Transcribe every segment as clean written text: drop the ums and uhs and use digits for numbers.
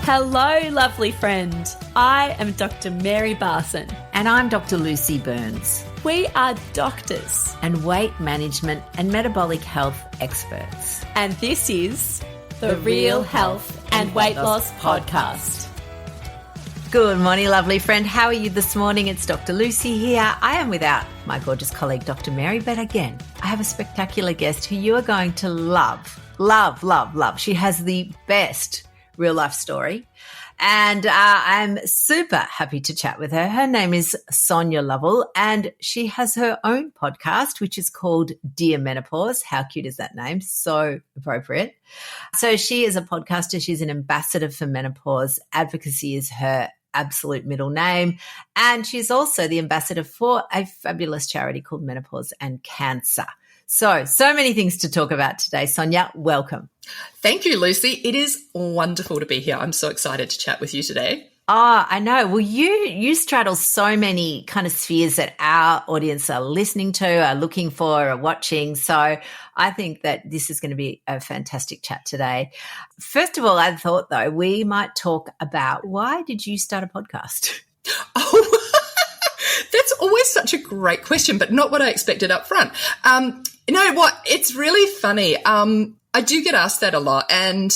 Hello, lovely friend. I am Dr. Mary Barson. And I'm Dr. Lucy Burns. We are doctors and weight management and metabolic health experts. and this is the Real Health and Weight Loss Podcast. Good morning, lovely friend. How are you this morning? It's Dr. Lucy here. I am without my gorgeous colleague, Dr. Mary, but again, I have a spectacular guest who you are going to love. She has the best real life story. And I'm super happy to chat with her. Her name is Sonia Lovell, and she has her own podcast, which is called Dear Menopause. How cute is that name? So appropriate. So she is a podcaster. She's an ambassador for menopause. Advocacy is her absolute middle name. And she's also the ambassador for a fabulous charity called Menopause and Cancer. So many things to talk about today. Sonia, welcome. Thank you, Lucy. It is wonderful to be here. I'm so excited to chat with you today. Oh, I know. Well, you straddle so many kind of spheres that our audience are listening to, are looking for, are watching. So I think that this is going to be a fantastic chat today. First of all, I thought, though, we might talk about why did you start a podcast? Oh, that's always such a great question, but not what I expected up front. You know what? It's really funny. I do get asked that a lot. And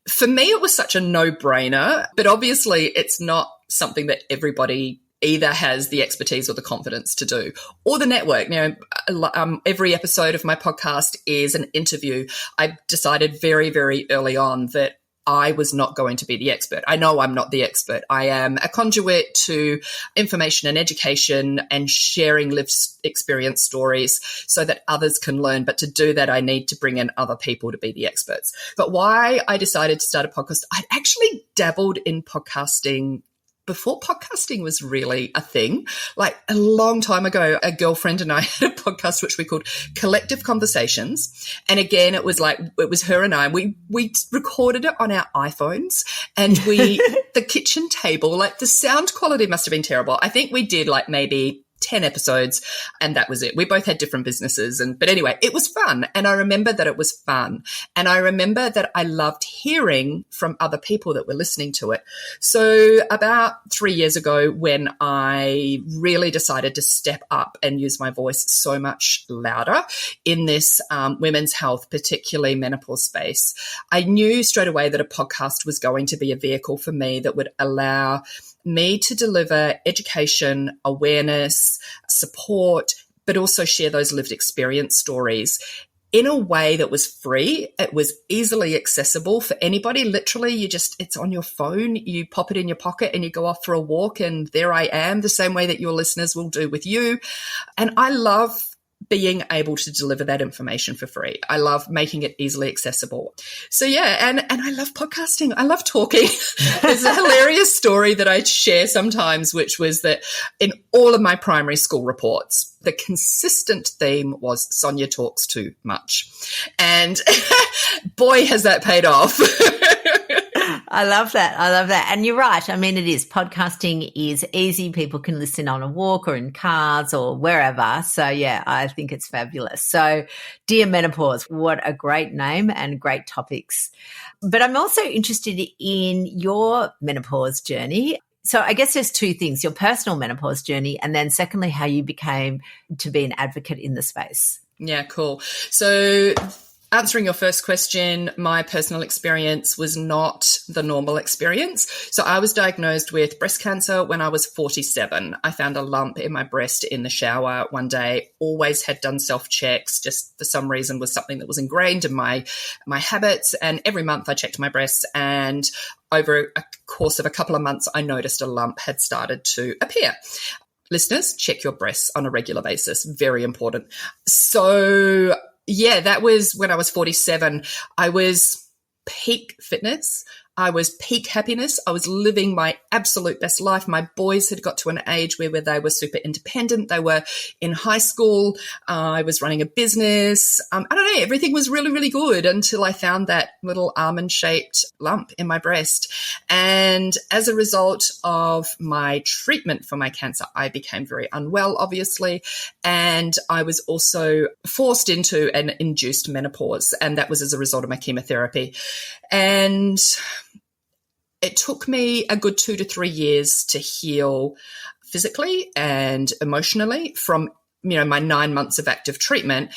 for me, it was such a no-brainer, but obviously it's not something that everybody either has the expertise or the confidence to do, or the network. You know, every episode of my podcast is an interview. I decided very, very early on that I was not going to be the expert. I know I'm not the expert. I am a conduit to information and education and sharing lived experience stories so that others can learn. But to do that, I need to bring in other people to be the experts. But why I decided to start a podcast, I'd actually dabbled in podcasting before podcasting was really a thing. Like a long time ago, a girlfriend and I had a podcast which we called Collective Conversations. And again, it was her and I, we recorded it on our iPhones, and the kitchen table, like the sound quality must have been terrible. I think we did like maybe 10 episodes and that was it. We both had different businesses. But anyway, it was fun. And I remember that it was fun. And I remember that I loved hearing from other people that were listening to it. So about 3 years ago, when I really decided to step up and use my voice so much louder in this women's health, particularly menopause space, I knew straight away that a podcast was going to be a vehicle for me that would allow me to deliver education, awareness, support, but also share those lived experience stories in a way that was free. It was easily accessible for anybody. Literally, it's on your phone, you pop it in your pocket and you go off for a walk, and there I am, the same way that your listeners will do with you. And I love being able to deliver that information for free. I love making it easily accessible. So yeah, and I love podcasting. I love talking. There's a hilarious story that I share sometimes, which was that in all of my primary school reports, the consistent theme was Sonia talks too much. And boy, has that paid off. I love that. And you're right. I mean, it is. Podcasting is easy. People can listen on a walk or in cars or wherever. So, yeah, I think it's fabulous. So, Dear Menopause, what a great name and great topics. But I'm also interested in your menopause journey. So I guess there's two things, your personal menopause journey, and then secondly, how you became to be an advocate in the space. Yeah, cool. So answering your first question, my personal experience was not the normal experience. So I was diagnosed with breast cancer when I was 47. I found a lump in my breast in the shower one day, always had done self-checks, just for some reason was something that was ingrained in my habits. And every month I checked my breasts, and over a course of a couple of months, I noticed a lump had started to appear. Listeners, check your breasts on a regular basis. Very important. So yeah, that was when I was 47. I was peak fitness. I was peak happiness. I was living my absolute best life. My boys had got to an age where they were super independent. They were in high school. I was running a business. I don't know, everything was really, really good until I found that little almond-shaped lump in my breast. And as a result of my treatment for my cancer, I became very unwell, obviously. And I was also forced into an induced menopause. And that was as a result of my chemotherapy. And it took me a good 2 to 3 years to heal physically and emotionally from, my 9 months of active treatment.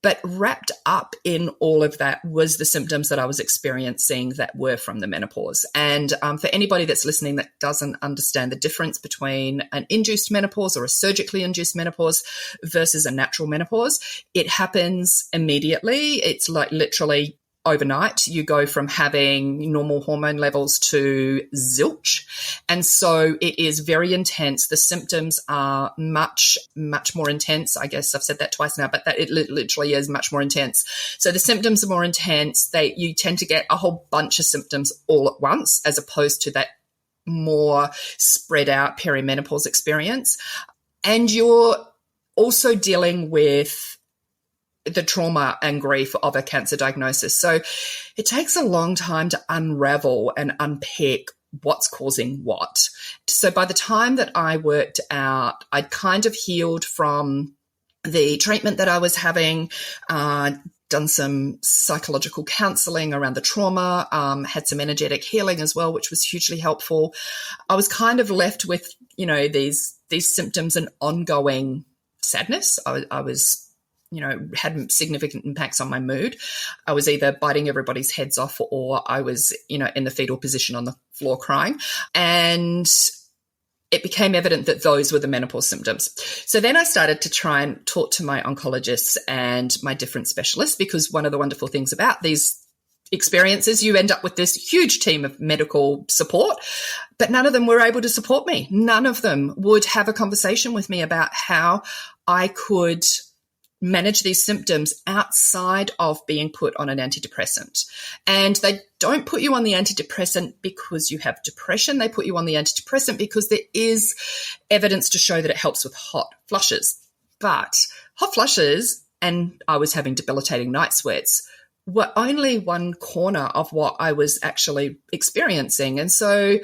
But wrapped up in all of that was the symptoms that I was experiencing that were from the menopause. And for anybody that's listening that doesn't understand the difference between an induced menopause or a surgically induced menopause versus a natural menopause, it happens immediately. It's like literally overnight. You go from having normal hormone levels to zilch. And so it is very intense. The symptoms are much, much more intense. I guess I've said that twice now, but that it literally is much more intense. So the symptoms are more intense. You tend to get a whole bunch of symptoms all at once, as opposed to that more spread out perimenopause experience. And you're also dealing with the trauma and grief of a cancer diagnosis. So it takes a long time to unravel and unpick what's causing what. So by the time that I worked out, I'd kind of healed from the treatment that I was having, done some psychological counseling around the trauma, had some energetic healing as well, which was hugely helpful. I was kind of left with, these symptoms and ongoing sadness. I was had significant impacts on my mood. I was either biting everybody's heads off or I was, in the fetal position on the floor crying. And it became evident that those were the menopause symptoms. So then I started to try and talk to my oncologists and my different specialists, because one of the wonderful things about these experiences, you end up with this huge team of medical support, but none of them were able to support me. None of them would have a conversation with me about how I could manage these symptoms outside of being put on an antidepressant. And they don't put you on the antidepressant because you have depression. They put you on the antidepressant because there is evidence to show that it helps with hot flushes. But hot flushes, and I was having debilitating night sweats, were only one corner of what I was actually experiencing. And so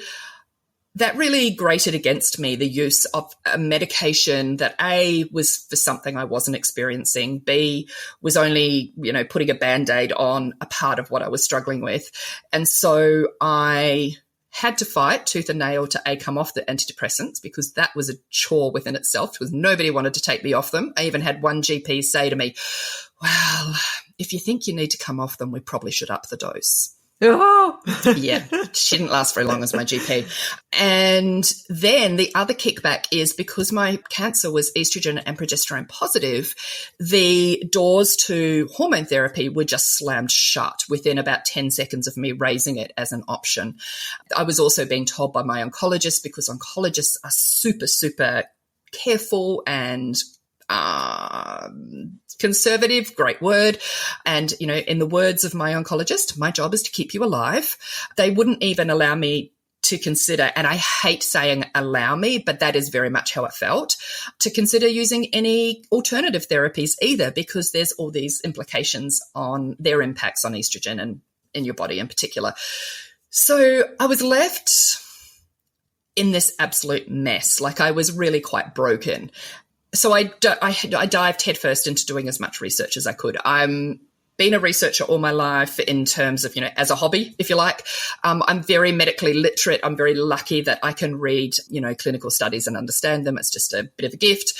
that really grated against me, the use of a medication that A, was for something I wasn't experiencing, B, was only, putting a Band-Aid on a part of what I was struggling with. And so I had to fight tooth and nail to A, come off the antidepressants, because that was a chore within itself, because nobody wanted to take me off them. I even had one GP say to me, well, if you think you need to come off them, we probably should up the dose. Oh. Yeah, she didn't last very long as my GP. And then the other kickback is because my cancer was estrogen and progesterone positive, the doors to hormone therapy were just slammed shut within about 10 seconds of me raising it as an option. I was also being told by my oncologist, because oncologists are super, super careful and conservative, great word. And, in the words of my oncologist, my job is to keep you alive. They wouldn't even allow me to consider, and I hate saying allow me, but that is very much how it felt, to consider using any alternative therapies either, because there's all these implications on their impacts on estrogen and in your body in particular. So I was left in this absolute mess. Like, I was really quite broken. So I dived headfirst into doing as much research as I could. I'm been a researcher all my life in terms of, as a hobby, if you like. I'm very medically literate. I'm very lucky that I can read, clinical studies and understand them. It's just a bit of a gift.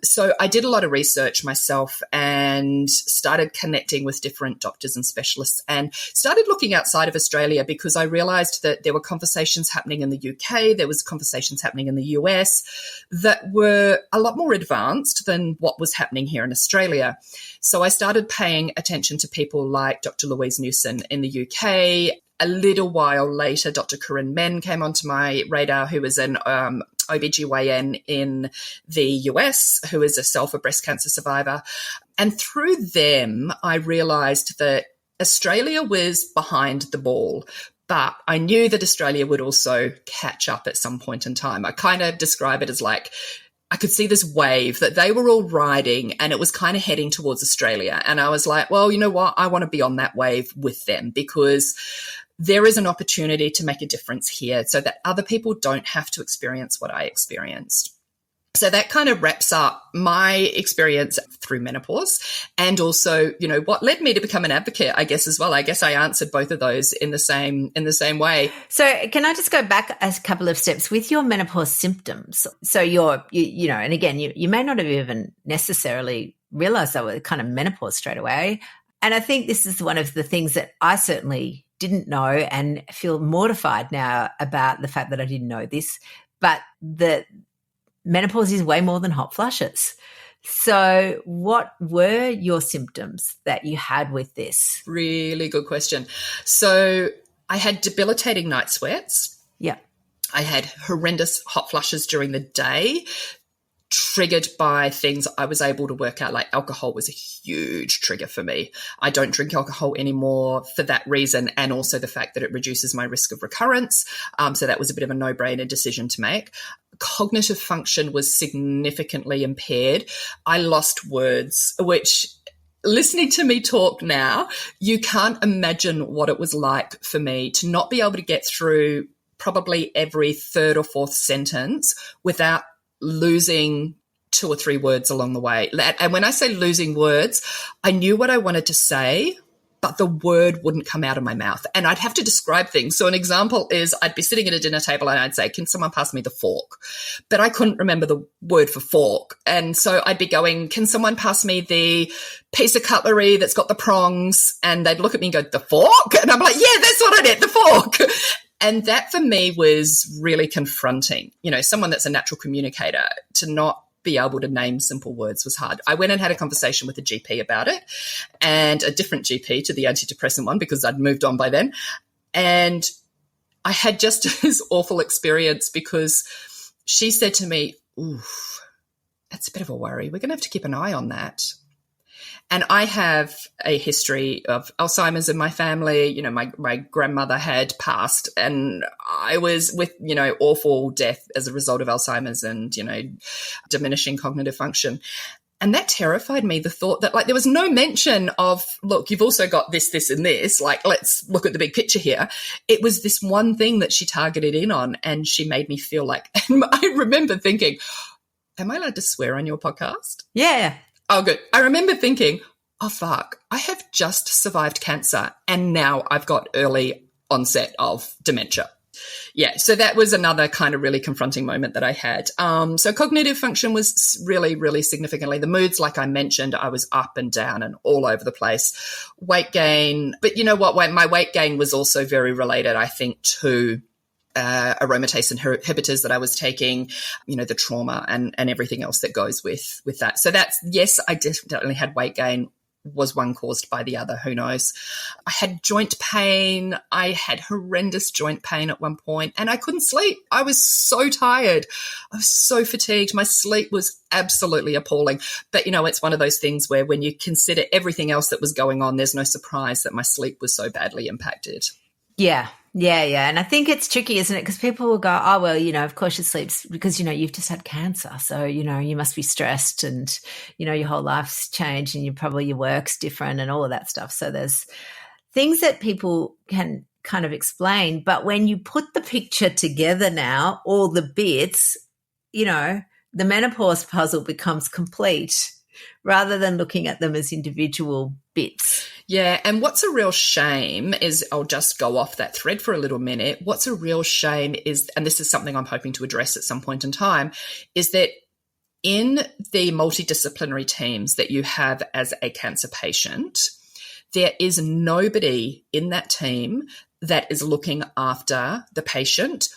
So I did a lot of research myself and started connecting with different doctors and specialists and started looking outside of Australia, because I realized that there were conversations happening in the UK, there was conversations happening in the US that were a lot more advanced than what was happening here in Australia. So I started paying attention to people like Dr. Louise Newson in the UK. A little while later, Dr. Corinne Men came onto my radar, who was an OBGYN in the US, who is herself a breast cancer survivor. And through them, I realized that Australia was behind the ball, but I knew that Australia would also catch up at some point in time. I kind of describe it as like, I could see this wave that they were all riding, and it was kind of heading towards Australia. And I was like, well, you know what? I want to be on that wave with them, because there is an opportunity to make a difference here so that other people don't have to experience what I experienced. So that kind of wraps up my experience through menopause, and also, what led me to become an advocate, I guess, as well. I guess I answered both of those in the same way. So can I just go back a couple of steps with your menopause symptoms? So and again, you may not have even necessarily realized they were kind of menopause straight away. And I think this is one of the things that I certainly didn't know and feel mortified now about the fact that I didn't know this, but that menopause is way more than hot flushes. So what were your symptoms that you had with this? Really good question. So I had debilitating night sweats. Yeah. I had horrendous hot flushes during the day, triggered by things I was able to work out, like alcohol was a huge trigger for me. I don't drink alcohol anymore for that reason, and also the fact that it reduces my risk of recurrence. So that was a bit of a no-brainer decision to make. Cognitive function was significantly impaired. I lost words, which, listening to me talk now, you can't imagine what it was like for me to not be able to get through probably every third or fourth sentence without losing 2 or 3 words along the way. And when I say losing words, I knew what I wanted to say, but the word wouldn't come out of my mouth. And I'd have to describe things. So an example is I'd be sitting at a dinner table and I'd say, can someone pass me the fork? But I couldn't remember the word for fork. And so I'd be going, can someone pass me the piece of cutlery that's got the prongs? And they'd look at me and go, the fork? And I'm like, yeah, that's what I did, the fork. And that for me was really confronting. Someone that's a natural communicator, to not be able to name simple words was hard. I went and had a conversation with a GP about it, and a different GP to the antidepressant one, because I'd moved on by then. And I had just this awful experience because she said to me, oof, that's a bit of a worry. We're going to have to keep an eye on that. And I have a history of Alzheimer's in my family. My grandmother had passed, and I was with, awful death as a result of Alzheimer's and, diminishing cognitive function. And that terrified me, the thought that, there was no mention of, look, you've also got this, this, and this. Let's look at the big picture here. It was this one thing that she targeted in on, and she made me feel like, and I remember thinking, am I allowed to swear on your podcast? Yeah. Oh, good. I remember thinking, oh, fuck, I have just survived cancer and now I've got early onset of dementia. Yeah, so that was another kind of really confronting moment that I had. So cognitive function was really, really significantly. The moods, like I mentioned, I was up and down and all over the place. Weight gain. But you know what? My weight gain was also very related, I think, to aromatase inhibitors that I was taking, the trauma and everything else that goes with that. So that's, yes, I definitely had weight gain. Was one caused by the other? Who knows? I had joint pain. I had horrendous joint pain at one point, and I couldn't sleep. I was so tired. I was so fatigued. My sleep was absolutely appalling. But, it's one of those things where when you consider everything else that was going on, there's no surprise that my sleep was so badly impacted. Yeah. And I think it's tricky, isn't it? Because people will go, oh, well, of course you sleep because, you've just had cancer. So, you must be stressed and, your whole life's changed and your work's different and all of that stuff. So there's things that people can kind of explain. But when you put the picture together now, all the bits, the menopause puzzle becomes complete rather than looking at them as individual bits. Yeah, and what's a real shame is, I'll just go off that thread for a little minute. What's a real shame is, and this is something I'm hoping to address at some point in time, is that in the multidisciplinary teams that you have as a cancer patient, there is nobody in that team that is looking after the patient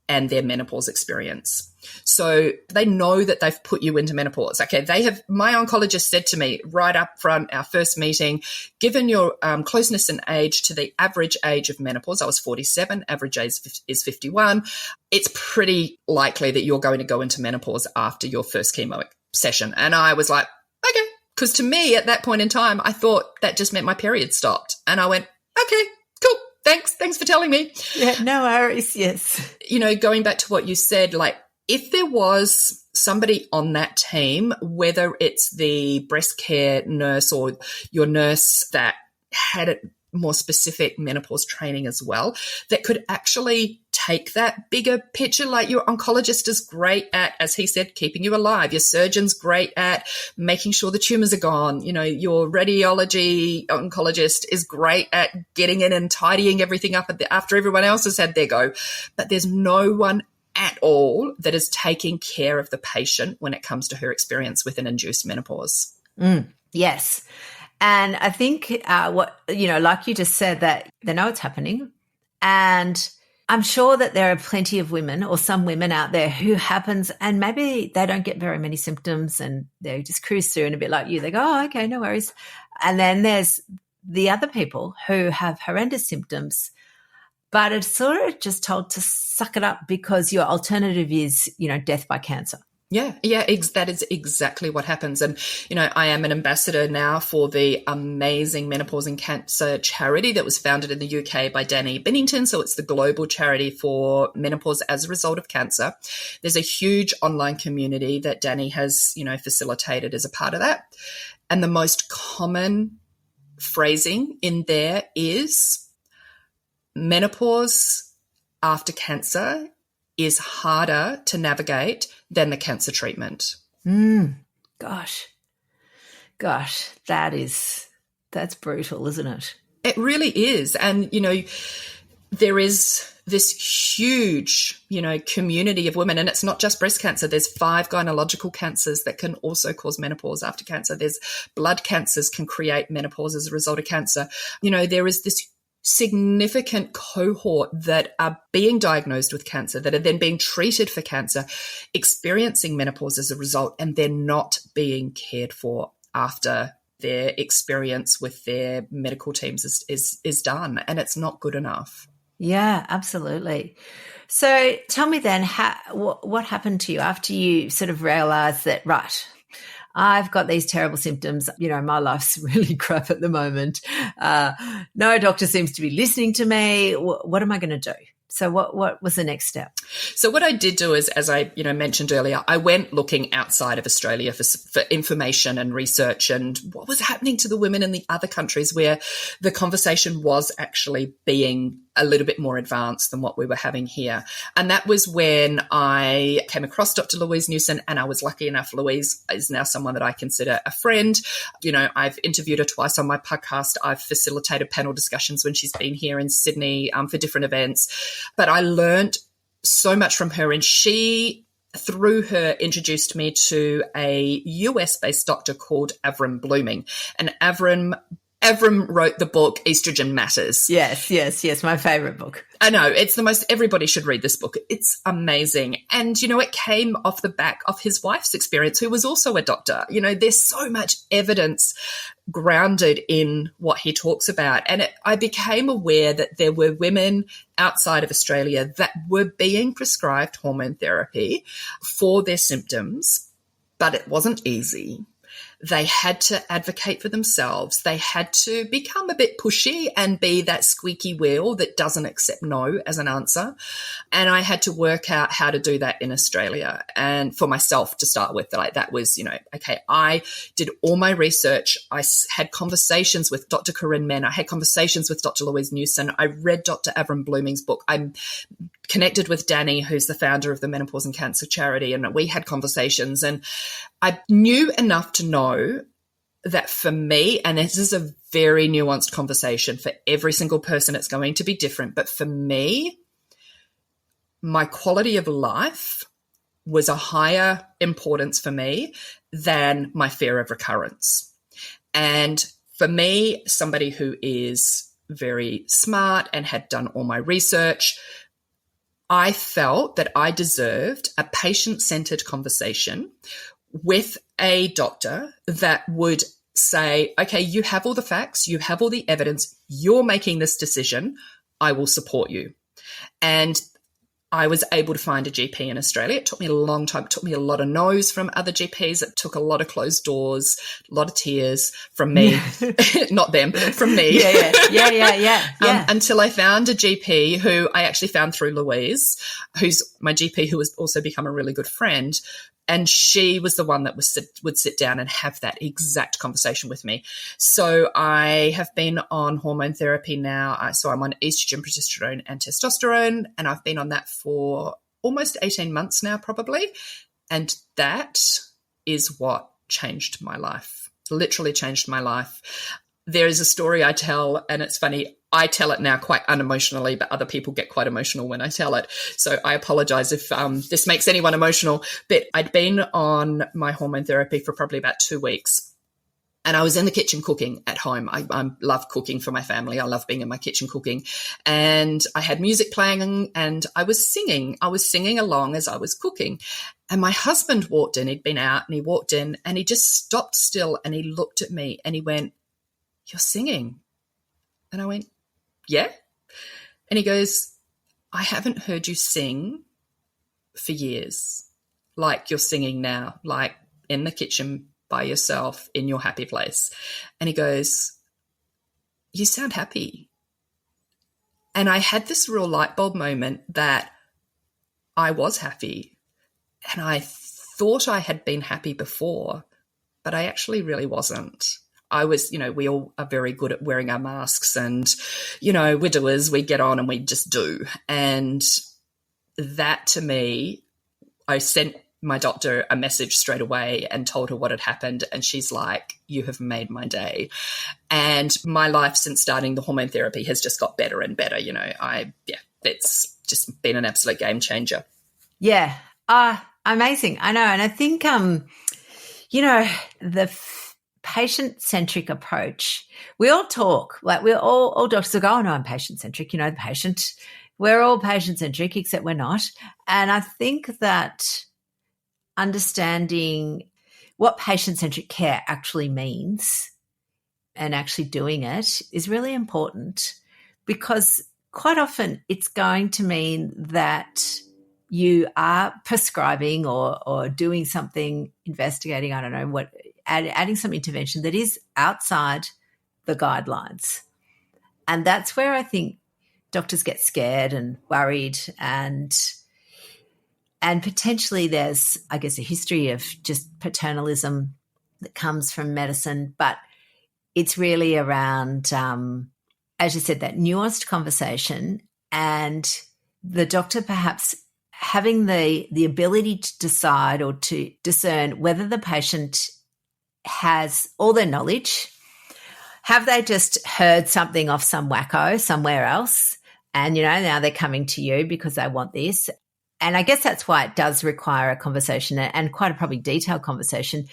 and their menopause experience. So they know that they've put you into menopause. Okay, my oncologist said to me right up front, our first meeting, given your closeness in age to the average age of menopause, I was 47, average age is 51, it's pretty likely that you're going to go into menopause after your first chemo session. And I was like, okay, because to me at that point in time, I thought that just meant my period stopped. And I went, okay, cool. Thanks for telling me. Yeah, no worries, yes. Going back to what you said, if there was somebody on that team, whether it's the breast care nurse or your nurse that had more specific menopause training as well that could actually take that bigger picture. Like your oncologist is great at, as he said, keeping you alive. Your surgeon's great at making sure the tumors are gone. You know, your radiology oncologist is great at getting in and tidying everything up after everyone else has had their go. But there's no one at all that is taking care of the patient when it comes to her experience with an induced menopause. Yes. And I think like you just said, that they know it's happening. And I'm sure that there are plenty of women or some women out there who happens and maybe they don't get very many symptoms and they just cruise through and a bit like you. They go, oh, okay, no worries. And then there's the other people who have horrendous symptoms, but it's sort of just told to suck it up because your alternative is, death by cancer. Yeah, that is exactly what happens. And, I am an ambassador now for the amazing Menopause and Cancer charity that was founded in the UK by Danny Binnington. So it's the global charity for menopause as a result of cancer. There's a huge online community that Danny has, facilitated as a part of that. And the most common phrasing in there is menopause after cancer is harder to navigate than the cancer treatment. Gosh, that's brutal, isn't it? It really is. And, there is this huge, community of women, and it's not just breast cancer. There's 5 gynecological cancers that can also cause menopause after cancer. There's blood cancers can create menopause as a result of cancer. There is this significant cohort that are being diagnosed with cancer, that are then being treated for cancer, experiencing menopause as a result, and they're not being cared for after their experience with their medical teams is done, and it's not good enough. Yeah, absolutely. So tell me then, what happened to you after you sort of realised that, right, I've got these terrible symptoms. My life's really crap at the moment. No doctor seems to be listening to me. What am I going to do? So what was the next step? So what I did do is, as I mentioned earlier, I went looking outside of Australia for information and research and what was happening to the women in the other countries where the conversation was actually being a little bit more advanced than what we were having here. And that was when I came across Dr. Louise Newson, and I was lucky enough. Louise is now someone that I consider a friend. I've interviewed her twice on my podcast. I've facilitated panel discussions when she's been here in Sydney for different events. But I learned so much from her, and she, through her, introduced me to a US-based doctor called Avram Blooming. And Avram wrote the book Estrogen Matters. Yes, my favourite book. I know, it's the most, everybody should read this book. It's amazing. And, it came off the back of his wife's experience, who was also a doctor. There's so much evidence grounded in what he talks about. And I became aware that there were women outside of Australia that were being prescribed hormone therapy for their symptoms, but it wasn't easy. They had to advocate for themselves. They had to become a bit pushy and be that squeaky wheel that doesn't accept no as an answer. And I had to work out how to do that in Australia. And for myself to start with, that was, okay, I did all my research. I had conversations with Dr. Corinne Menn. I had conversations with Dr. Louise Newson. I read Dr. Avram Blooming's book. I'm connected with Danny, who's the founder of the Menopause and Cancer charity, and we had conversations, and I knew enough to know that for me, and this is a very nuanced conversation, for every single person it's going to be different, but for me, my quality of life was a higher importance for me than my fear of recurrence. And for me, somebody who is very smart and had done all my research, I felt that I deserved a patient-centered conversation with a doctor that would say, okay, you have all the facts, you have all the evidence, you're making this decision, I will support you. And I was able to find a GP in Australia. It took me a long time. It took me a lot of no's from other GPs. It took a lot of closed doors, a lot of tears from me, not them, from me. Yeah. Until I found a GP who I actually found through Louise, who's my GP, who has also become a really good friend, And she was the one that would sit down and have that exact conversation with me. So I have been on hormone therapy now. So I'm on estrogen, progesterone, and testosterone, and I've been on that for almost 18 months now, probably. And that is what changed my life, literally changed my life. There is a story I tell, and it's funny. I tell it now quite unemotionally, but other people get quite emotional when I tell it. So I apologize if this makes anyone emotional. But I'd been on my hormone therapy for probably about 2 weeks. And I was in the kitchen cooking at home. I love cooking for my family. I love being in my kitchen cooking. And I had music playing and I was singing. I was singing along as I was cooking. And my husband walked in. He'd been out and he walked in and he just stopped still and he looked at me and he went, "You're singing." And I went, "Yeah." And he goes, "I haven't heard you sing for years, like you're singing now, like in the kitchen by yourself in your happy place." And he goes, "You sound happy." And I had this real light bulb moment that I was happy. And I thought I had been happy before, but I actually really wasn't. I was, we all are very good at wearing our masks and, we're doers, we get on and we just do. And that to me, I sent my doctor a message straight away and told her what had happened. And she's like, "You have made my day." And my life since starting the hormone therapy has just got better and better. It's just been an absolute game changer. Yeah. Amazing. I know. And I think, the patient-centric approach, we all talk, like we're all doctors will go, "Oh, no, I'm patient-centric." The patient, we're all patient-centric, except we're not. And I think that understanding what patient-centric care actually means and actually doing it is really important, because quite often it's going to mean that you are prescribing or doing something, investigating, I don't know what, adding some intervention that is outside the guidelines. And that's where I think doctors get scared and worried, and potentially there's, I guess, a history of just paternalism that comes from medicine, but it's really around, as you said, that nuanced conversation and the doctor perhaps having the ability to decide or to discern whether the patient has all their knowledge. Have they just heard something off some wacko somewhere else and, now they're coming to you because they want this? And I guess that's why it does require a conversation and quite a probably detailed conversation.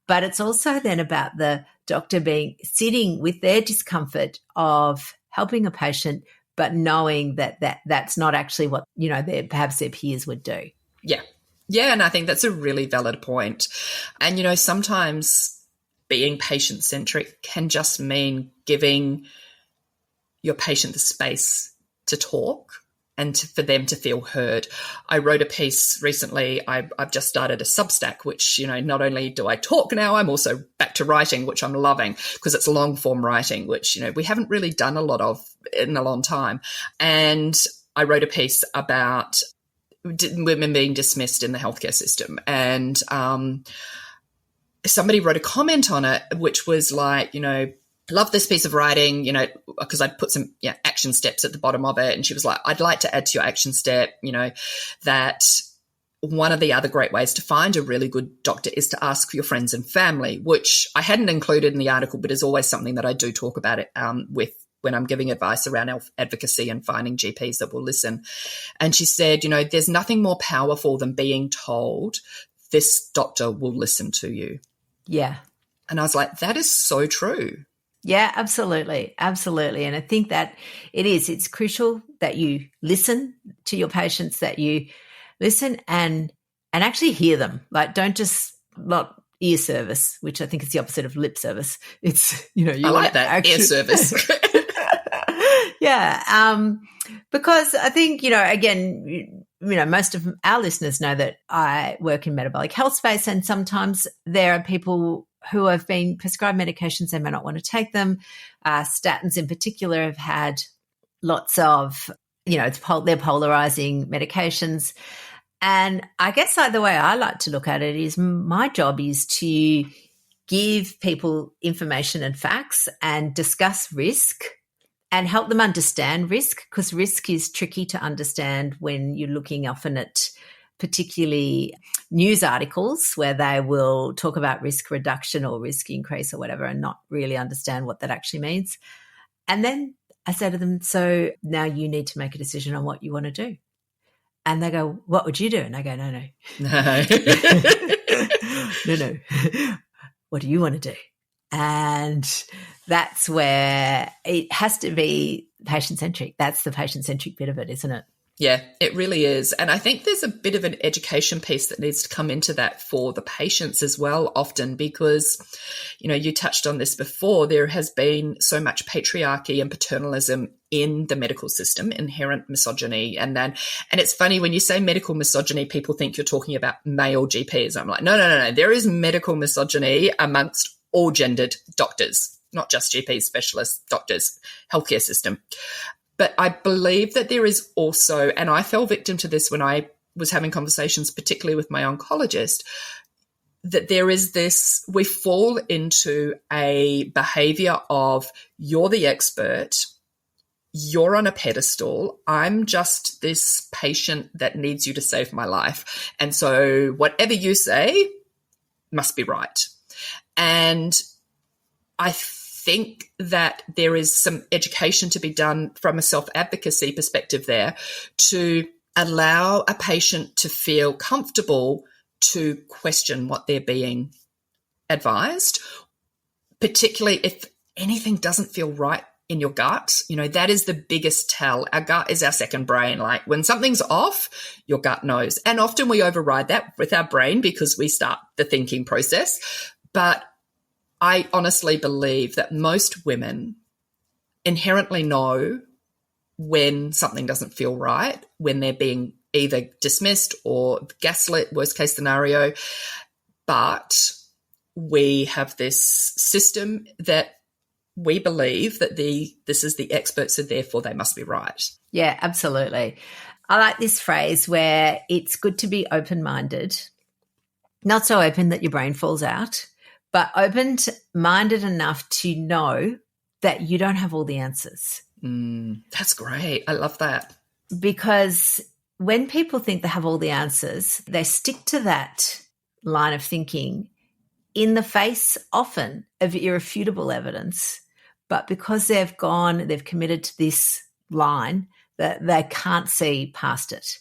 But it's also then about the doctor sitting with their discomfort of helping a patient, but knowing that's not actually what, perhaps their peers would do. Yeah. Yeah, and I think that's a really valid point. And, sometimes being patient-centric can just mean giving your patient the space to talk and for them to feel heard. I wrote a piece recently. I've just started a Substack, which, not only do I talk now, I'm also back to writing, which I'm loving because it's long-form writing, which, we haven't really done a lot of in a long time. And I wrote a piece about women being dismissed in the healthcare system. And somebody wrote a comment on it, which was like, love this piece of writing, because I'd put some action steps at the bottom of it. And she was like, "I'd like to add to your action step, that one of the other great ways to find a really good doctor is to ask for your friends and family," which I hadn't included in the article, but is always something that I do talk about it with when I'm giving advice around advocacy and finding GPs that will listen. And she said, "There's nothing more powerful than being told this doctor will listen to you." Yeah. And I was like, that is so true. Yeah, absolutely. Absolutely. And I think that it's crucial that you listen to your patients, that you listen and actually hear them. Like, don't just not ear service, which I think is the opposite of lip service. It's, you I like that, ear service. Yeah. Because I think, again, most of our listeners know that I work in metabolic health space, and sometimes there are people who have been prescribed medications, they may not want to take them. Statins in particular have had lots of, they're polarizing medications. And I guess like the way I like to look at it is my job is to give people information and facts and discuss risk and help them understand risk, because risk is tricky to understand when you're looking often at particularly news articles where they will talk about risk reduction or risk increase or whatever and not really understand what that actually means. And then I say to them, so now you need to make a decision on what you want to do. And they go, what would you do? And I go, no. No. What do you want to do? And that's where it has to be patient-centric. That's the patient-centric bit of it, isn't it? Yeah, it really is. And I think there's a bit of an education piece that needs to come into that for the patients as well, often, because, you touched on this before, there has been so much patriarchy and paternalism in the medical system, inherent misogyny. And it's funny when you say medical misogyny, people think you're talking about male GPs. I'm like, no. There is medical misogyny amongst all gendered doctors, not just GPs, specialists, doctors, healthcare system. But I believe that there is also, and I fell victim to this when I was having conversations, particularly with my oncologist, that there is this, we fall into a behavior of you're the expert, you're on a pedestal, I'm just this patient that needs you to save my life. And so whatever you say must be right. And I think that there is some education to be done from a self-advocacy perspective there to allow a patient to feel comfortable to question what they're being advised, particularly if anything doesn't feel right in your gut. That is the biggest tell. Our gut is our second brain. Like when something's off, your gut knows. And often we override that with our brain because we start the thinking process. But I honestly believe that most women inherently know when something doesn't feel right, when they're being either dismissed or gaslit, worst case scenario. But we have this system that we believe that this is the experts, so therefore they must be right. Yeah, absolutely. I like this phrase where it's good to be open-minded, not so open that your brain falls out, but open-minded enough to know that you don't have all the answers. That's great. I love that. Because when people think they have all the answers, they stick to that line of thinking in the face often of irrefutable evidence. But because they've committed to this line, that they can't see past it.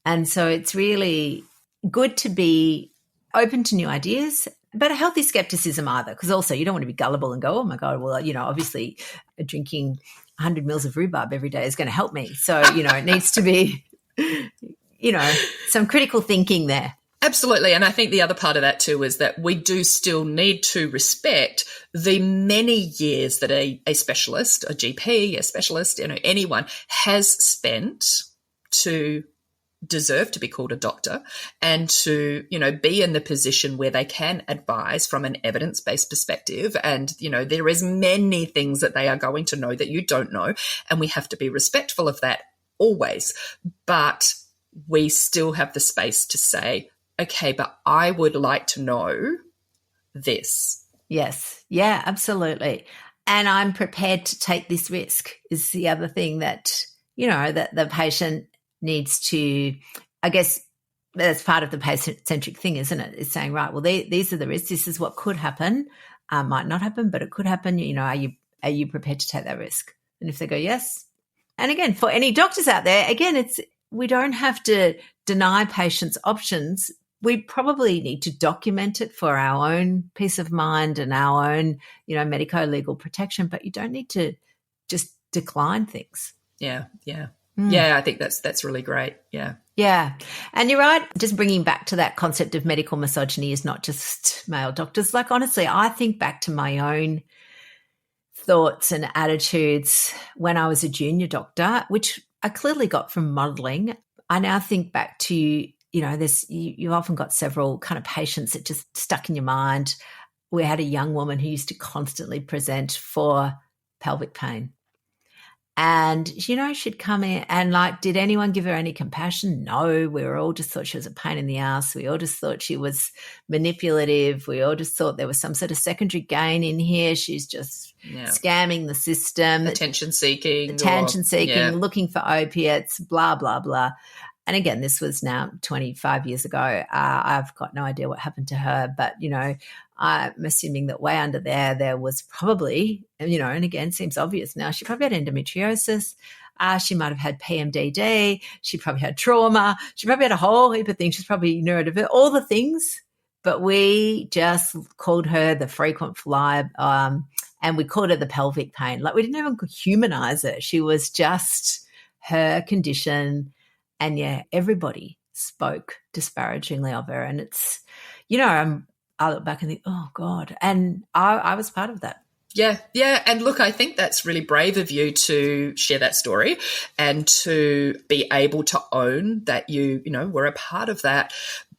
And so it's really good to be open to new ideas, but a healthy skepticism either, because also you don't want to be gullible and go, oh my God, well, obviously drinking 100 mils of rhubarb every day is going to help me. So, it needs to be, some critical thinking there. Absolutely. And I think the other part of that too is that we do still need to respect the many years that a specialist, a GP, a specialist, anyone has spent to deserve to be called a doctor and to, be in the position where they can advise from an evidence-based perspective. And, there is many things that they are going to know that you don't know. And we have to be respectful of that always. But we still have the space to say, okay, but I would like to know this. Yes. Yeah, absolutely. And I'm prepared to take this risk is the other thing that, that the patient needs to, I guess that's part of the patient-centric thing, isn't it? It's saying, right, well, these are the risks. This is what could happen. Might not happen, but it could happen. Are you prepared to take that risk? And if they go, yes. And again, for any doctors out there, again, we don't have to deny patients options. We probably need to document it for our own peace of mind and our own, medico-legal protection, but you don't need to just decline things. Yeah. Yeah, I think that's really great. Yeah. Yeah. And you're right. Just bringing back to that concept of medical misogyny is not just male doctors. Like, honestly, I think back to my own thoughts and attitudes when I was a junior doctor, which I clearly got from modelling. I now think back to, you've often got several kind of patients that just stuck in your mind. We had a young woman who used to constantly present for pelvic pain. And, she'd come in and like, did anyone give her any compassion? No, we were all just thought she was a pain in the ass. We all just thought she was manipulative. We all just thought there was some sort of secondary gain in here. She's just scamming the system. Attention seeking. Looking for opiates, blah, blah, blah. And again, this was now 25 years ago. I've got no idea what happened to her, but, I'm assuming that way under there was probably, and again, seems obvious now, she probably had endometriosis. She might have had PMDD. She probably had trauma. She probably had a whole heap of things. She's probably neurodivergent, all the things. But we just called her the frequent flyer, and we called her the pelvic pain. Like, we didn't even humanize her. She was just her condition. And everybody spoke disparagingly of her. And it's, I look back and think, oh God. And I was part of that. Yeah. And look, I think that's really brave of you to share that story and to be able to own that you were a part of that.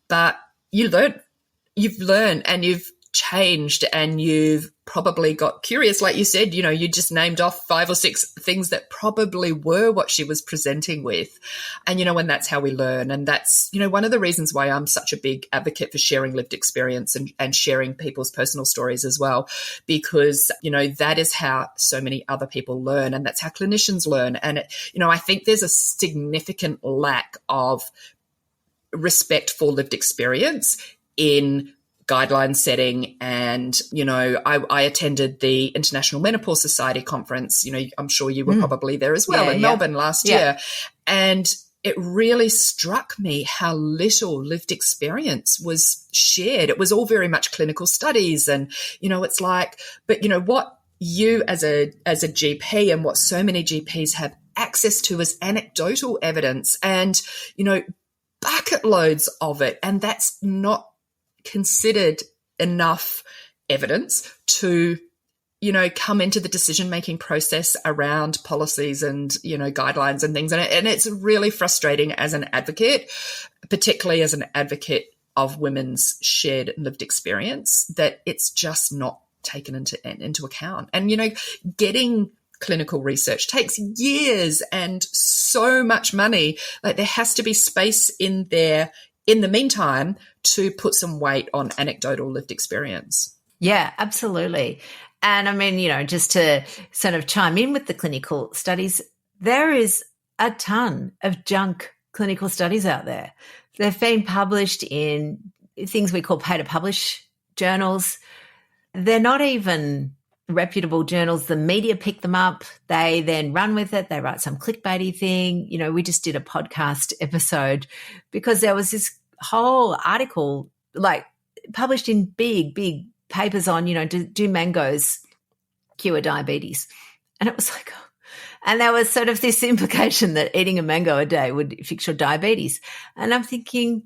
But you've learned and you've changed and you've probably got curious. Like you said, you just named off 5 or 6 things that probably were what she was presenting with. And, and that's how we learn. And that's, one of the reasons why I'm such a big advocate for sharing lived experience and sharing people's personal stories as well, because, that is how so many other people learn. And that's how clinicians learn. And, I think there's a significant lack of respect for lived experience in guideline setting. And, I attended the International Menopause Society conference. I'm sure you were probably there as well in Melbourne last year. And it really struck me how little lived experience was shared. It was all very much clinical studies. And, it's like, but what you as a GP and what so many GPs have access to is anecdotal evidence and, bucket loads of it. And that's not considered enough evidence to, come into the decision-making process around policies and, guidelines and things. And it's really frustrating as an advocate, particularly as an advocate of women's shared lived experience, that it's just not taken into account. And, getting clinical research takes years and so much money. Like, there has to be space in there in the meantime to put some weight on anecdotal lived experience. Yeah, absolutely. And I mean, just to sort of chime in with the clinical studies, there is a ton of junk clinical studies out there. They've been published in things we call pay-to-publish journals. They're not even reputable journals. The media pick them up. They then run with it. They write some clickbaity thing. We just did a podcast episode because there was this whole article like published in big papers on, do mangoes cure diabetes? And it was like, and there was sort of this implication that eating a mango a day would fix your diabetes. And I'm thinking,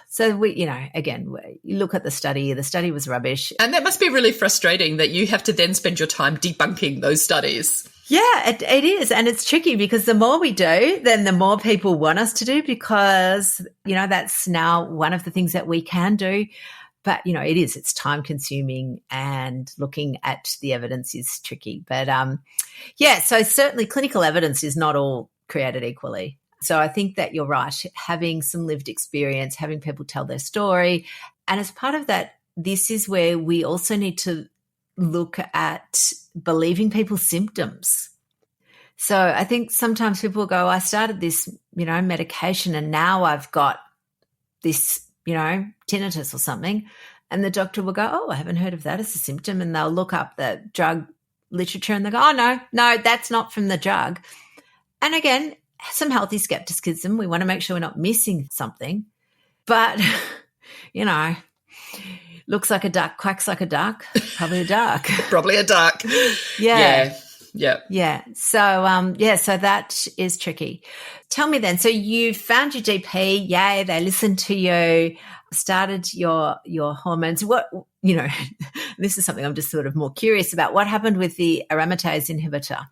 so again, you look at the study was rubbish. And that must be really frustrating that you have to then spend your time debunking those studies. Yeah, it is. And it's tricky because the more we do, then the more people want us to do because, that's now one of the things that we can do. But, it's time consuming and looking at the evidence is tricky. But, so certainly clinical evidence is not all created equally. So I think that you're right, having some lived experience, having people tell their story. And as part of that, this is where we also need to look at believing people's symptoms. So I think sometimes people go, I started this, medication and now I've got this, tinnitus or something. And the doctor will go, oh, I haven't heard of that as a symptom. And they'll look up the drug literature and they go, oh, no, that's not from the drug. And again, some healthy skepticism. We want to make sure we're not missing something. But, looks like a duck, quacks like a duck, probably a duck. Probably a duck. Yeah. Yeah. So, so that is tricky. Tell me then, so you found your GP, yay, they listened to you, started your hormones. What, this is something I'm just sort of more curious about. What happened with the aromatase inhibitor?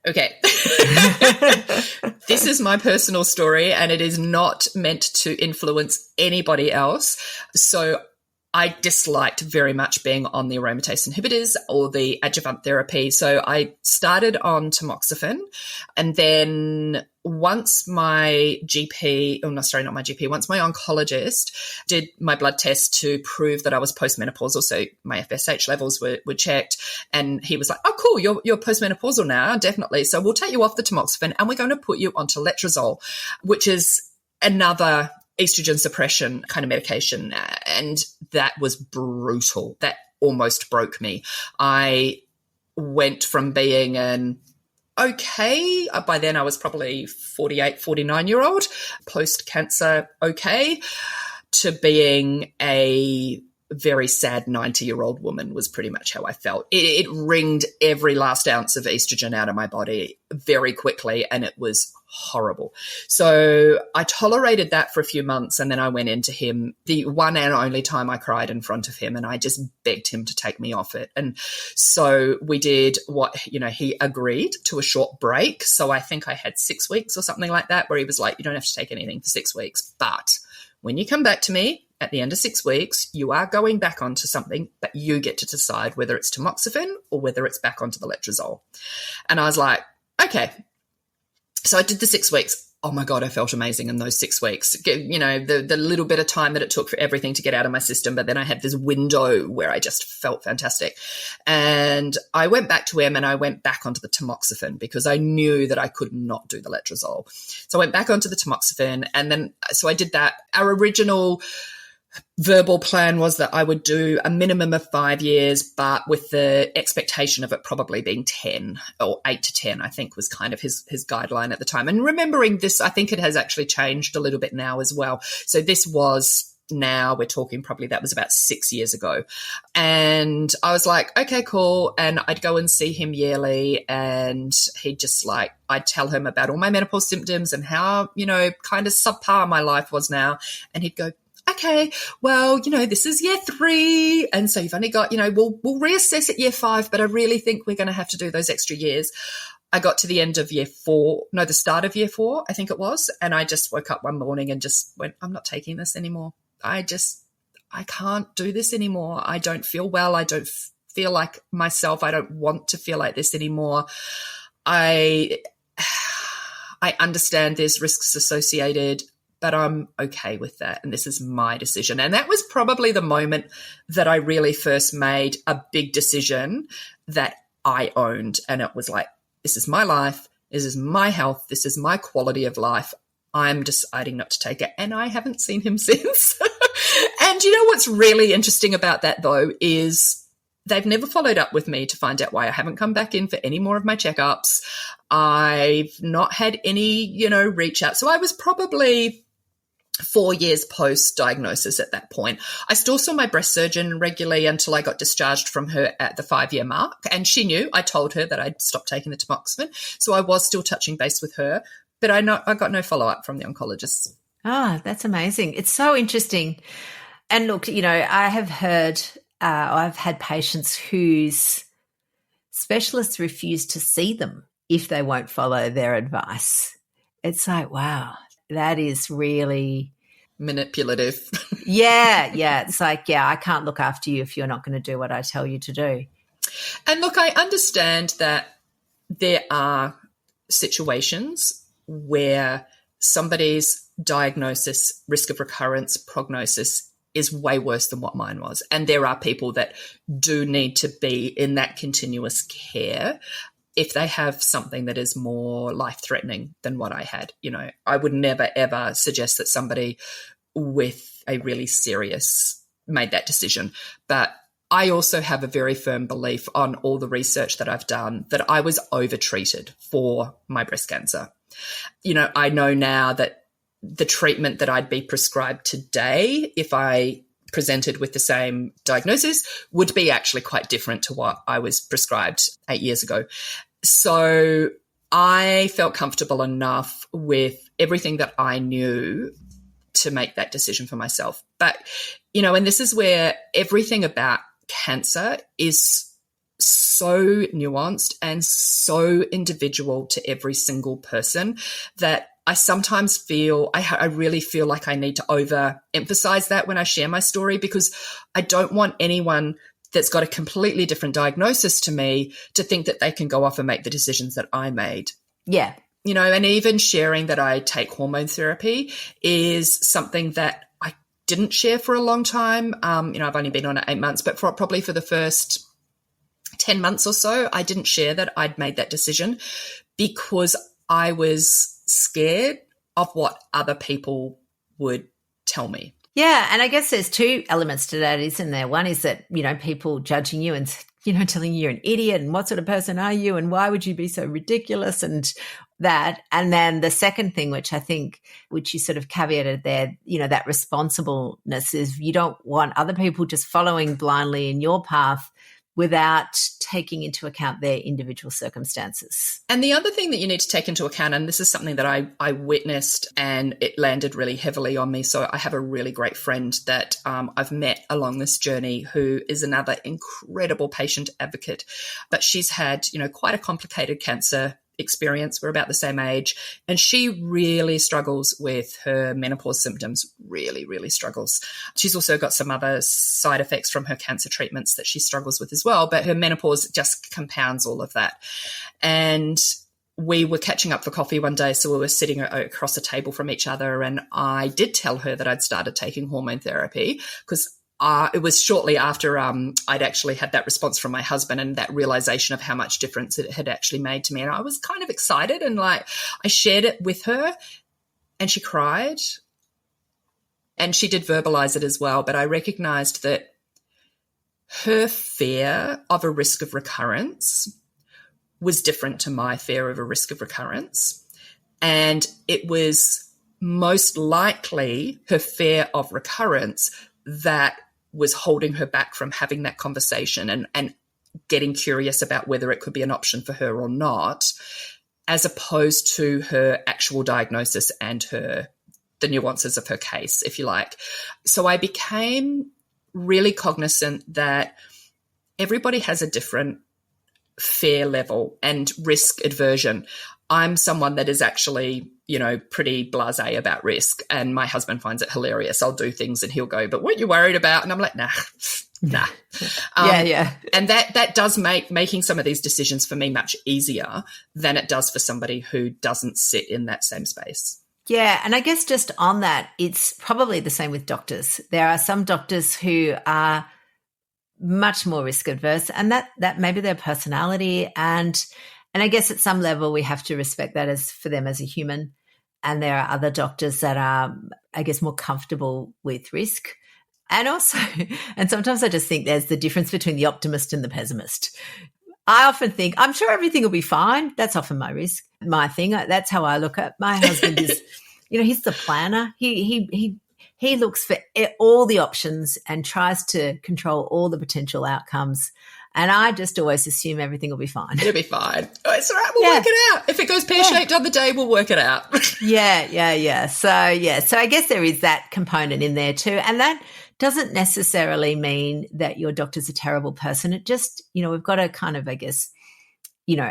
Okay. This is my personal story and it is not meant to influence anybody else. So I disliked very much being on the aromatase inhibitors or the adjuvant therapy. So I started on tamoxifen, and then once my GP, oh no, sorry, not my GP, once my oncologist did my blood test to prove that I was postmenopausal, so my FSH levels were checked, and he was like, oh, cool, you're postmenopausal now, definitely. So we'll take you off the tamoxifen and we're going to put you onto letrozole, which is another estrogen suppression kind of medication. And that was brutal. That almost broke me. I went from being an okay, by then I was probably 48, 49-year-old, post-cancer okay, to being a very sad 90-year-old woman was pretty much how I felt. It wringed every last ounce of estrogen out of my body very quickly, and it was horrible. So I tolerated that for a few months, and then I went into him, the one and only time I cried in front of him, and I just begged him to take me off it. And so we did what, he agreed to a short break. So I think I had 6 weeks or something like that, where he was like, you don't have to take anything for 6 weeks, but when you come back to me at the end of 6 weeks, you are going back onto something, but you get to decide whether it's tamoxifen or whether it's back onto the letrozole. And I was like, okay. So I did the 6 weeks. Oh my God, I felt amazing in those 6 weeks. The little bit of time that it took for everything to get out of my system, but then I had this window where I just felt fantastic. And I went back to him and I went back onto the tamoxifen because I knew that I could not do the letrozole. So I went back onto the tamoxifen, and then so I did that. Our original verbal plan was that I would do a minimum of 5 years, but with the expectation of it probably being 10 or 8 to 10, I think was kind of his guideline at the time. And remembering this, I think it has actually changed a little bit now as well. So this was, now we're talking probably that was about 6 years ago. And I was like, okay, cool. And I'd go and see him yearly, and he'd just like, I'd tell him about all my menopause symptoms and how, kind of subpar my life was now. And he'd go, okay, well, this is year 3. And so you've only got, we'll reassess at year 5, but I really think we're going to have to do those extra years. I got to the end of year 4, no, the start of year 4, I think it was. And I just woke up one morning and just went, I'm not taking this anymore. I can't do this anymore. I don't feel well. I don't feel like myself. I don't want to feel like this anymore. I understand there's risks associated, but I'm okay with that. And this is my decision. And that was probably the moment that I really first made a big decision that I owned. And it was like, this is my life. This is my health. This is my quality of life. I'm deciding not to take it. And I haven't seen him since. And what's really interesting about that, though, is they've never followed up with me to find out why I haven't come back in for any more of my checkups. I've not had any, reach out. So I was probably 4 years post-diagnosis at that point. I still saw my breast surgeon regularly until I got discharged from her at the 5-year mark. And she knew. I told her that I'd stopped taking the tamoxifen. So I was still touching base with her. But I got no follow-up from the oncologist. Ah, that's amazing. It's so interesting. And look, I have heard, I've had patients whose specialists refuse to see them if they won't follow their advice. It's like, wow, that is really manipulative. Yeah. It's like, I can't look after you if you're not going to do what I tell you to do. And look, I understand that there are situations where somebody's diagnosis, risk of recurrence, prognosis is way worse than what mine was. And there are people that do need to be in that continuous care if they have something that is more life-threatening than what I had. I would never, ever suggest that somebody with a really serious made that decision. But I also have a very firm belief on all the research that I've done that I was overtreated for my breast cancer. I know now that the treatment that I'd be prescribed today, if I presented with the same diagnosis, would be actually quite different to what I was prescribed 8 years ago. So I felt comfortable enough with everything that I knew to make that decision for myself. But, and this is where everything about cancer is so nuanced and so individual to every single person that I sometimes feel, I really feel like I need to overemphasize that when I share my story, because I don't want anyone that's got a completely different diagnosis to me to think that they can go off and make the decisions that I made. Yeah. You know, and even sharing that I take hormone therapy is something that I didn't share for a long time. I've only been on it 8 months, but probably for the first 10 months or so, I didn't share that I'd made that decision because I was scared of what other people would tell me. Yeah, and I guess there's two elements to that, isn't there? One is that, people judging you and, telling you you're an idiot and what sort of person are you and why would you be so ridiculous and that. And then the second thing, which I think, which you sort of caveated there, that responsibleness is you don't want other people just following blindly in your path without taking into account their individual circumstances. And the other thing that you need to take into account, and this is something that I witnessed and it landed really heavily on me. So I have a really great friend that I've met along this journey who is another incredible patient advocate, but she's had, quite a complicated cancer experience. We're about the same age. And she really struggles with her menopause symptoms, really, really struggles. She's also got some other side effects from her cancer treatments that she struggles with as well, but her menopause just compounds all of that. And we were catching up for coffee one day, so we were sitting across a table from each other, and I did tell her that I'd started taking hormone therapy because it was shortly after I'd actually had that response from my husband and that realization of how much difference it had actually made to me. And I was kind of excited and I shared it with her and she cried and she did verbalize it as well. But I recognized that her fear of a risk of recurrence was different to my fear of a risk of recurrence. And it was most likely her fear of recurrence that was holding her back from having that conversation and getting curious about whether it could be an option for her or not, as opposed to her actual diagnosis and the nuances of her case, if you like. So I became really cognizant that everybody has a different fear level and risk aversion. I'm someone that is actually, pretty blasé about risk, and my husband finds it hilarious. I'll do things and he'll go, but what are you worried about? And I'm like, nah. Yeah. And that does make making some of these decisions for me much easier than it does for somebody who doesn't sit in that same space. Yeah, and I guess just on that, it's probably the same with doctors. There are some doctors who are much more risk adverse, and that may be their personality, and I guess at some level we have to respect that as for them as a human. And there are other doctors that are, I guess, more comfortable with risk. And also, and sometimes I just think there's the difference between the optimist and the pessimist. I often think, I'm sure everything will be fine. That's often my thing. That's how I look at my husband is, he's the planner. He looks for all the options and tries to control all the potential outcomes. And I just always assume everything will be fine. It'll be fine. Oh, it's all right. We'll work it out. If it goes pear-shaped on the day, we'll work it out. Yeah. So I guess there is that component in there too. And that doesn't necessarily mean that your doctor's a terrible person. It just, we've got to kind of, I guess,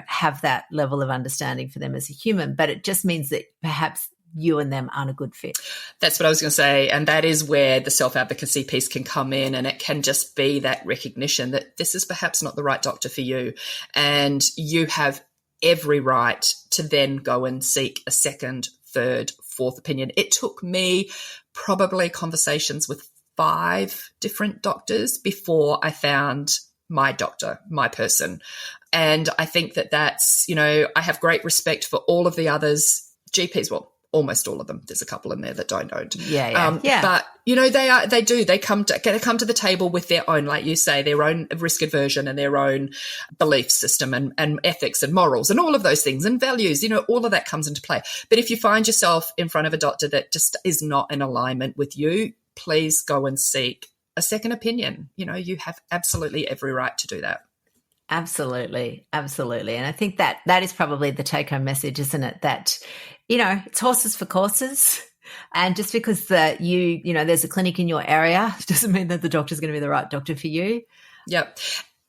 have that level of understanding for them as a human. But it just means that perhaps you and them aren't a good fit. That's what I was going to say. And that is where the self-advocacy piece can come in. And it can just be that recognition that this is perhaps not the right doctor for you. And you have every right to then go and seek a second, third, fourth opinion. It took me probably conversations with 5 different doctors before I found my doctor, my person. And I think that that's, I have great respect for all of the others, GPs, well, almost all of them. There's a couple in there that don't. Yeah. But they come to the table with their own, like you say, their own risk aversion and their own belief system and ethics and morals and all of those things and values, all of that comes into play. But if you find yourself in front of a doctor that just is not in alignment with you, please go and seek a second opinion. You have absolutely every right to do that. Absolutely. And I think that is probably the take-home message, isn't it? That, it's horses for courses. And just because there's a clinic in your area doesn't mean that the doctor's going to be the right doctor for you. Yep.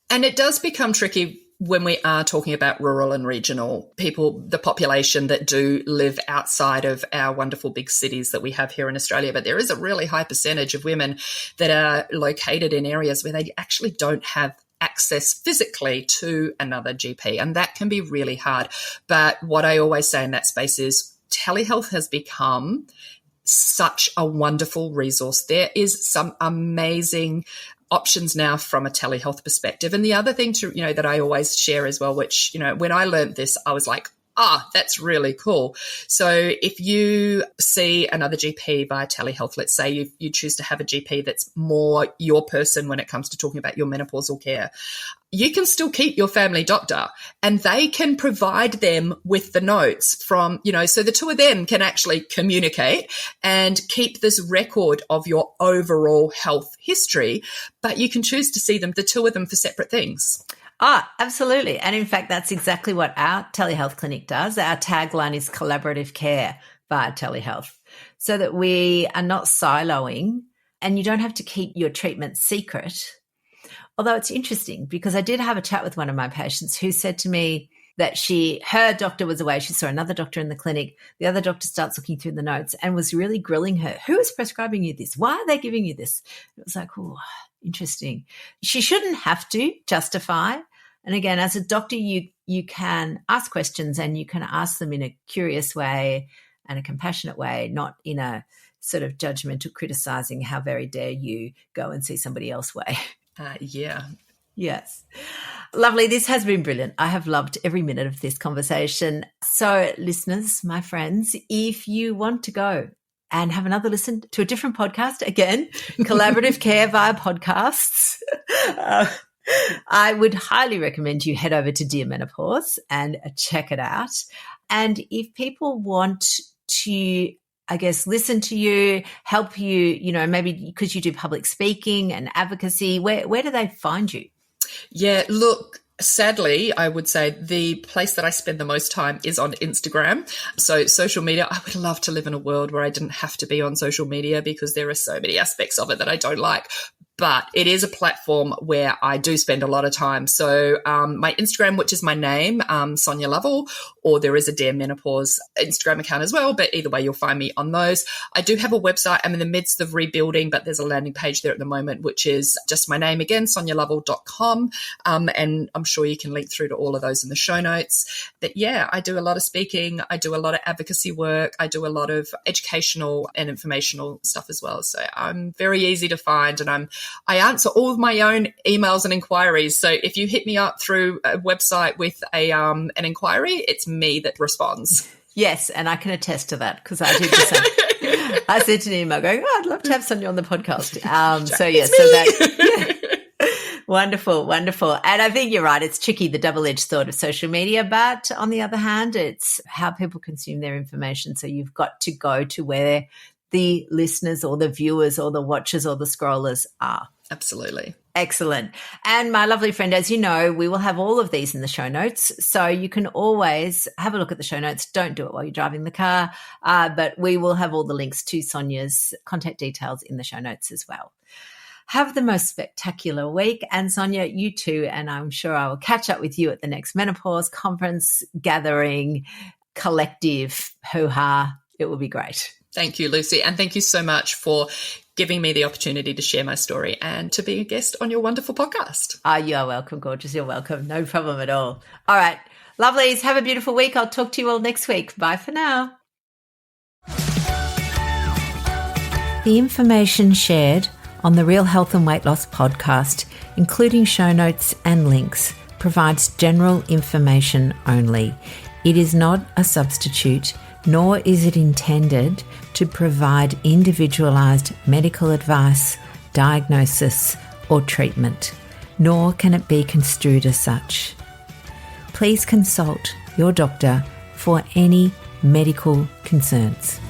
And it does become tricky when we are talking about rural and regional people, the population that do live outside of our wonderful big cities that we have here in Australia, but there is a really high percentage of women that are located in areas where they actually don't have access physically to another GP, and that can be really hard. But what I always say in that space is telehealth has become such a wonderful resource. There is some amazing options now from a telehealth perspective. And the other thing that I always share as well, which, when I learned this, I was like, that's really cool. So if you see another GP via telehealth, let's say you choose to have a GP that's more your person when it comes to talking about your menopausal care, you can still keep your family doctor and they can provide them with the notes from, so the two of them can actually communicate and keep this record of your overall health history, but you can choose to see the two of them for separate things. Absolutely. And in fact, that's exactly what our telehealth clinic does. Our tagline is collaborative care via telehealth, so that we are not siloing and you don't have to keep your treatment secret. Although it's interesting because I did have a chat with one of my patients who said to me that her doctor was away. She saw another doctor in the clinic. The other doctor starts looking through the notes and was really grilling her. Who is prescribing you this? Why are they giving you this? It was like, interesting. She shouldn't have to justify. And again, as a doctor, you can ask questions and you can ask them in a curious way and a compassionate way, not in a sort of judgmental, criticizing, how very dare you go and see somebody else way. Yeah. Yes. Lovely. This has been brilliant. I have loved every minute of this conversation. So listeners, my friends, if you want to go and have another listen to a different podcast, again, collaborative care via podcasts, I would highly recommend you head over to Dear Menopause and check it out. And if people want to, I guess, listen to you, help you, maybe because you do public speaking and advocacy, where do they find you? Yeah, look, sadly, I would say the place that I spend the most time is on Instagram. So social media, I would love to live in a world where I didn't have to be on social media because there are so many aspects of it that I don't like. But it is a platform where I do spend a lot of time. So my Instagram, which is my name, Sonia Lovell, or there is a Dear Menopause Instagram account as well. But either way, you'll find me on those. I do have a website. I'm in the midst of rebuilding, but there's a landing page there at the moment, which is just my name again, sonialovell.com. And I'm sure you can link through to all of those in the show notes. But yeah, I do a lot of speaking. I do a lot of advocacy work. I do a lot of educational and informational stuff as well. So I'm very easy to find, and I answer all of my own emails and inquiries. So if you hit me up through a website with an inquiry, it's me that responds. Yes, and I can attest to that because I did the same. I sent an email going, I'd love to have Sonia on the podcast. Wonderful, wonderful. And I think you're right. It's tricky, the double-edged sword of social media. But on the other hand, it's how people consume their information. So you've got to go to where the listeners or the viewers or the watchers or the scrollers are. Absolutely. Excellent. And my lovely friend, as you know, we will have all of these in the show notes. So you can always have a look at the show notes. Don't do it while you're driving the car, but we will have all the links to Sonia's contact details in the show notes as well. Have the most spectacular week. And Sonia, you too. And I'm sure I will catch up with you at the next menopause conference, gathering, collective, hoo-ha. It will be great. Thank you, Lucy. And thank you so much for giving me the opportunity to share my story and to be a guest on your wonderful podcast. You are welcome, gorgeous. You're welcome. No problem at all. All right. Lovelies, have a beautiful week. I'll talk to you all next week. Bye for now. The information shared on the Real Health and Weight Loss podcast, including show notes and links, provides general information only. It is not a substitute, nor is it intended to provide individualized medical advice, diagnosis, or treatment, nor can it be construed as such. Please consult your doctor for any medical concerns.